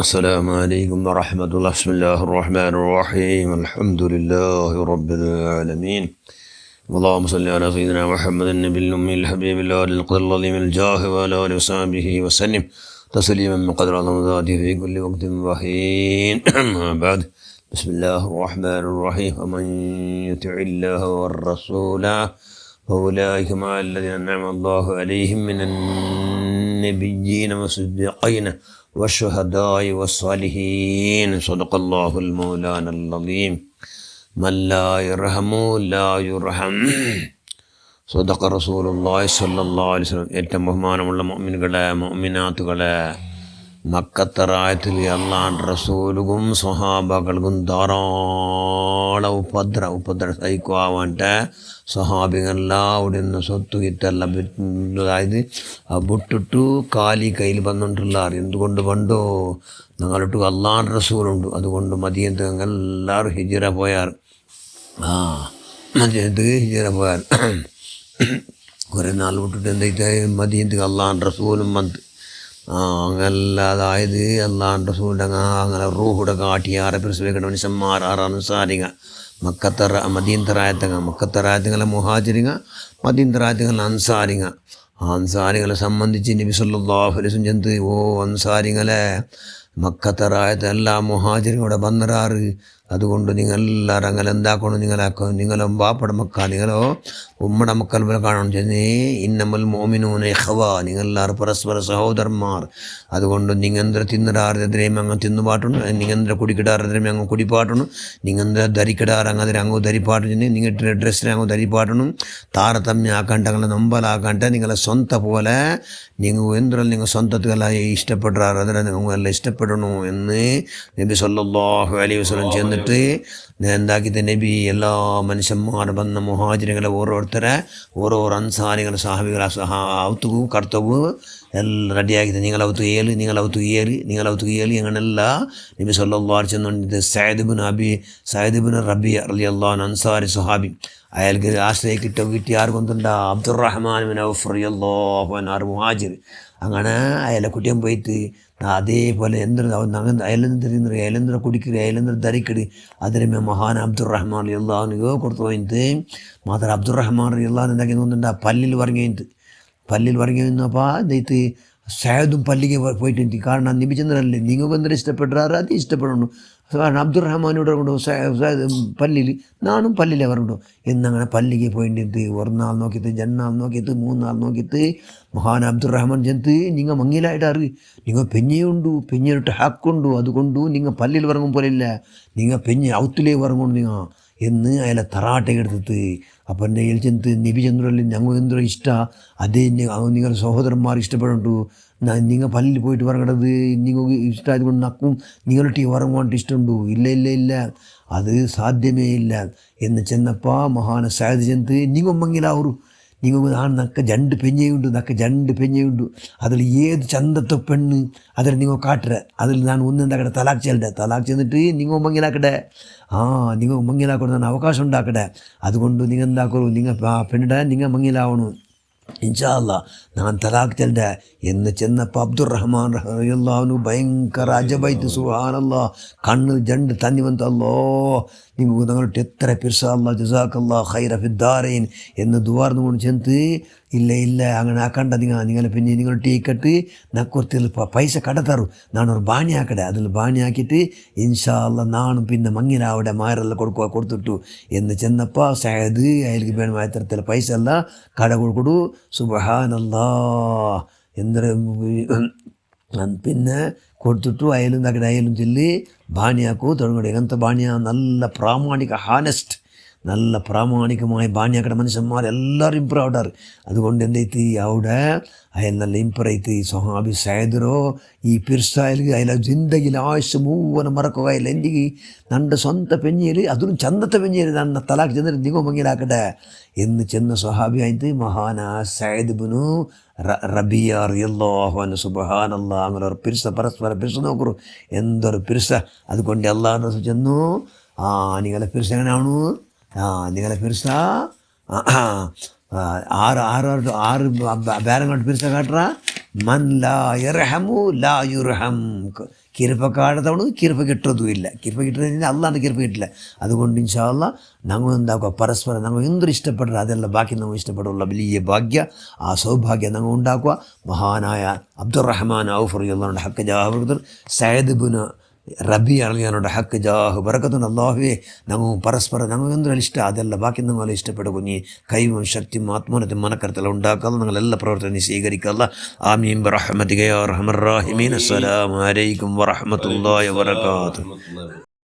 السلام عليكم ورحمة الله. بسم الله الرحمن الرحيم. الحمد لله رب العالمين. اللهم صل على سيدنا محمد النبي الأمي الحبيب العالي القدر العظيم الجاه وعلى آله وصحبه وسلم تسليما من قدر عظم ذاته في كل وقت وحين. أما بعد. بسم الله الرحمن الرحيم. ومن يطع الله والرسول فأولئك مع الذين أنعم الله عليهم من النبيين والصديقين والشهداء والصالحين. صدق الله المولانا العظيم. من لا يرحم لا يرحم. صدق رسول الله صلى الله عليه وسلم. ഏറ്റവും ബഹുമാനമുള്ള മുഅ്മിനുകളെ മുഅ്മിനാത്തുകളെ, മക്കത്തറായത്തിൽ അല്ലാഹുവിൻ്റെ റസൂലുകളും സ്വഹാബകൾക്കും ധാരാളം ഉപദ്ര സഹിക്കുവാൻ്റെ സ്വഹാബികളെല്ലാവരും സ്വത്ത് വിറ്റല്ല അതായത് വിട്ടിട്ടു കാലി കയ്യിൽ വന്നിട്ടുള്ള എന്തുകൊണ്ട് പണ്ടോ ഞങ്ങളിട്ട് അല്ലാഹുവിൻ്റെ റസൂലുണ്ട്. അതുകൊണ്ട് മദീനത്ത് എല്ലാവരും ഹിജ്റ പോയാർ. മദീനത്ത് ഹിജ്റ പോയാർ കുറേ നാൾ വിട്ടിട്ട് എന്തായിട്ട് മദീനത്ത് അല്ലാഹുവിൻ്റെ റസൂലും വന്ന് അങ്ങനല്ല. അതായത് അല്ലാഹുവിൻ്റെ റസൂലിൻ്റെ അങ്ങനെ റൂഹുടെ കാട്ടിയാറെ പ്രസവിക്കേണ്ട മനുഷ്യന്മാർ അൻസാരിക മക്കത്തറായത്തങ്ങളെ മുഹാജിരിങ്ങ മദീനത്തറായത്തങ്ങൾ അൻസാരികളെ സംബന്ധിച്ച് നബി സല്ലല്ലാഹു അലൈഹി വസല്ലം ചെന്ന് അൻസാരികളെ മക്കത്തറായത്ത് എല്ലാ മുഹാജിരിങ്ങളുടെ ബന്നറാറ്. അതുകൊണ്ട് നിങ്ങളെല്ലാവരും അങ്ങനെ എന്താക്കണം, നിങ്ങളോ ബാപ്പട മക്ക നിങ്ങളോ ഉമ്മടെ മക്കൾ പോലെ കാണണം. ചെന്നേ ഇന്നമൽ മോമിനൂന ഇഖ്വ, നിങ്ങളെല്ലാവരും പരസ്പര സഹോദരന്മാർ. അതുകൊണ്ട് നിങ്ങന്ത്ര തിന്നിടാറെതിരെയും അങ്ങ് തിന്നുപാട്ടണം, നിങ്ങന്ത്ര കുടിക്കിടാറെതിരെയും അങ്ങ് കുടിപ്പാട്ടണം, നിങ്ങന്ത്ര ധരിക്കിടാറങ്ങതിരെ അങ്ങ് ധരിപ്പാട്ടം. ചെന്ന് നിങ്ങളുടെ ഡ്രസ്സിനെ അങ്ങ് ധരിപ്പാട്ടണം. താരതമ്യം ആക്കണ്ട, നിങ്ങളെ നമ്പലാക്കണ്ട. നിങ്ങളെ സ്വന്ത പോലെ നിങ്ങൾ എന്തെല്ലാം നിങ്ങൾ സ്വന്തത്തിലെല്ലാം ഇഷ്ടപ്പെടാറ് അതിനെ നിങ്ങളെല്ലാം ഇഷ്ടപ്പെടണു എന്ന് നബി സല്ലല്ലാഹു അലൈഹി വസല്ലം ചെന്നിട്ട് എന്താക്കിയിട്ട് നബി എല്ലാ മനുഷ്യന്മാരെ വന്ന മുഹാജിറുകളെ ഓരോരുത്തരെ ഓരോ അൻസാരികളെ സഹാബികളെ ഔത്തുകു കർത്തവു എല്ലാം റെഡിയാക്കിയിട്ട് നിങ്ങളവത്ത് ഏല് അങ്ങനെല്ല നബി സല്ലല്ലാഹു അലൈഹി വസല്ലം ചെന്നുകൊണ്ട് സഅദ് ഇബ്നു റബിയ റളിയല്ലാഹു അൻഹു അൻസാരി സ്വഹാബി. അയാൾക്ക് ആശ്രയ കിട്ടി ആർക്കൊന്നുണ്ട അബ്ദുറഹ്മാൻ ബിൻ ഔഫ് റളിയല്ലാഹു അൻഹു മുഹാജിർ. അങ്ങനെ അയാളെ കുട്ടിയും പോയിട്ട് അതേപോലെ അയലെന്തര കുടിക്കുക അയലെന്തര ധരിക്കട് അതിന് മഹാൻ അബ്ദുറഹ്മാൻ റളിയല്ലാഹു അൻഹു കൊടുത്തു പോയിട്ട് മാത്രം അബ്ദുറഹ്മാൻ റളിയല്ലാഹു അൻഹു എന്താക്കി തോന്നുന്നുണ്ട് പല്ലിൽ വറങ്ങി വന്നപ്പോൾ എന്തായിട്ട് സയദും പല്ലിക്ക് പോയിട്ട് കാരണം നിബിചന്ദ്രല്ലേ നിങ്ങൾക്ക് എന്തൊരു ഇഷ്ടപ്പെടാറ് അത് ഇഷ്ടപ്പെടണു. കാരണം അബ്ദുറഹ്മാനോട് കൊണ്ടു പല്ലിൽ നാനും പല്ലിലെ വരണ്ടു എന്നങ്ങനെ പല്ലിക്ക് പോയിട്ട് ഒരു നാൾ നോക്കിയിട്ട് 2 നാൾ നോക്കിയിട്ട് 3 നാൾ നോക്കിയിട്ട് മഹാൻ അബ്ദുറഹ്മാൻ ചെന്ന് നിങ്ങൾ മങ്ങിലായിട്ടാറ് നിങ്ങൾ പെഞ്ഞിട്ട് ഹാക്കുണ്ടു. അതുകൊണ്ടു നിങ്ങൾ പല്ലിൽ വറങ്ങും പോലില്ല, നിങ്ങൾ ഔത്തിലേ വറങ്ങുന്നു നിങ്ങൾ എന്ന് അയാളെ തറാട്ടയെടുത്തിട്ട് അപ്പം എൻ്റെ ചെന്ന് നബി ചന്ദ്രല്ലേ ഞങ്ങൾ എന്തോ ഇഷ്ടമാണ് അതേ നിങ്ങൾ സഹോദരന്മാർ ഇഷ്ടപ്പെടുന്നുണ്ടു. നിങ്ങൾ പല്ലിൽ പോയിട്ട് വറങ്ങണത് നിങ്ങൾക്ക് ഇഷ്ടമായത് കൊണ്ട് നക്കും നിങ്ങളുടെ വറങ്ങാണ്ട് ഇഷ്ടമുണ്ടു. ഇല്ല അത് സാധ്യമേ ഇല്ല എന്ന് ചെന്നപ്പോൾ മഹാന സയദ് ചെന്ന് നിങ്ങൾ മങ്ങിലാവൂ നിങ്ങൾ നക്ക 2 പെഞ്ഞയുണ്ട് അതിൽ ഏത് ചന്തത്തെ പെണ്ണ് അതിൽ നിങ്ങൾ കാട്ടുക അതിൽ ഞാൻ ഒന്നെന്താക്കട്ടെ തലാഖ് ചെന്നിട്ട് നിങ്ങൾ മങ്ങിലാക്കട്ടെ നിങ്ങൾ മങ്ങിലാക്കണം ഞാൻ അവകാശം ഉണ്ടാക്കട്ടെ. അതുകൊണ്ട് നിങ്ങൾ എന്താക്കൂ നിങ്ങൾ പെണ്ണിടെ നിങ്ങൾ മങ്ങിലാവണം ഇൻഷാ അല്ലാഹ് ഞാൻ തലാഖ് ചെല്ലട്ടെ എന്ന് ചെന്നപ്പോൾ അബ്ദുറഹ്മാൻ റളിയല്ലാഹു അൻഹു ഭയങ്കര അജബായിട്ട് സുബ്ഹാനല്ലാഹ് കണ്ണ് 2 തന്നി വന്നു. അല്ലോ നിങ്ങളുടെ എത്ര പിർസ അല്ലാഹ് ജസാക്കല്ലാഹ് ഖൈറ ഫിദ്ദാറൈൻ എന്ന് ദുആർന്നുകൊണ്ട് ചെന്ന് ഇല്ല അങ്ങനെ ആക്കണ്ട നിങ്ങളെ പിന്നെ നിങ്ങൾ ടീക്കട്ട് നക്കുറത്തിൽ പൈസ കടത്തറു നാനൊരു ബാണി ആക്കട്ടെ അതിൽ ബാണി ആക്കിയിട്ട് ഇൻഷാ അല്ലാഹ് നാണും പിന്നെ മങ്ങിലാവിടെ മാരെല്ലാം കൊടുത്തിട്ടു എന്ന് ചെന്നപ്പോൾ സയദ് അയാൾക്ക് വേണമായ തരത്തിൽ പൈസ അല്ല കട കൊടുക്കൊടു. സുബ്ഹാനല്ലാഹ് എന്തൊരു പിന്നെ കൊടുത്തിട്ടു അയലും ചെല്ലി ബാണിയാക്കൂ തുടങ്ങി. എങ്ങനത്തെ ബാണിയ നല്ല പ്രാമാണിക നല്ല പ്രാമാണികമായ ബാണിയാക്കട മനുഷ്യന്മാരെല്ലാവരും ഇമ്പ്രൂവ് ആവട്ടാറ്. അതുകൊണ്ട് എന്തായിട്ട് അവിടെ അയാൾ നല്ല ഇമ്പ്രൂവ് ആയിട്ട് സ്വഹാബി സയദറോ ഈ പിർസായൽക്ക് അയാൾ ജിന്ദഗിയിൽ ആയുസ് മൂവനെ മറക്കുക അയാൾ എൻ്റെ നൻ്റെ സ്വന്തം പെഞ്ഞിൽ അതും ചന്തത്തെ പെഞ്ഞിൽ നന്ന തലാഖ് ചെന്നിട്ട് നിങ്ങൾ മങ്ങിലാക്കട്ടെ എന്ന് ചെന്ന സ്വഹാബി ആയിട്ട് മഹാന സയദ് ഇബ്നു റബിയ റളിയല്ലാഹു അൻഹു. സുബ്ഹാനല്ലാഹ് അങ്ങനെ ഒരു പരസ്പര പിർസ നോക്കൂ എന്തൊരു പിർസ. അതുകൊണ്ട് അല്ലാഹു ചെന്നു നിങ്ങളെ പിർസ എങ്ങനെയാണു നിങ്ങളെ പിർസ ಆರು ಬೇರೆಂಗಂಟು ಪಿರ್ಸ ಕಾಟ್ರ ಮನ್ ಲಾ ಯರ್ಹಮು ಲಾ ಯುರ್ಹം കിരുപ്പ കാടത്തവണ് കിരുപ്പ കിട്ടതും ഇല്ല കിരുപ്പ കിട്ടുന്നതിന് അല്ലാണ്ട് കിരുപ്പ കിട്ടില്ല അതുകൊണ്ട് ഇൻഷാ അല്ലാ ഞങ്ങൾ എന്താക്കുക പരസ്പരം ഞങ്ങൾ എന്തൊരു ഇഷ്ടപ്പെട്ടത് അതെല്ലാം ബാക്കി നമ്മൾ ഇഷ്ടപ്പെടുള്ള വലിയ ഭാഗ്യ ആ സൗഭാഗ്യം ഞങ്ങൾ ഉണ്ടാക്കുക മഹാനായ അബ്ദുറഹ്മാൻ ഔഫ് റളിയല്ലാഹു ഹക്ക് ജാഹ് സയ്യിദ് ഇബ്നു റബി അളിയാനുടെ ഹക്ക് ജാഹ് ബറക്കത്തുണ്ട് അല്ലാഹുവേ ഞങ്ങൾ പരസ്പരം ഞങ്ങൾ എന്തൊരു ഇഷ്ടം അതെല്ലാം ബാക്കി നിങ്ങൾ ഇഷ്ടപ്പെടുക കുഞ്ഞി കൈവും ശക്തിയും ആത്മാനത്തും മനക്കരത്തെല്ലാം ഉണ്ടാക്കാതെ നിങ്ങളെല്ലാ പ്രവർത്തനം സ്വീകരിക്കുക ആമീൻ ബിറഹ്മതിക യാ അർഹമർ റഹീമീൻ അസ്സലാമു അലൈക്കും വറഹ്മത്തുള്ളാഹി വബറകാതുഹു.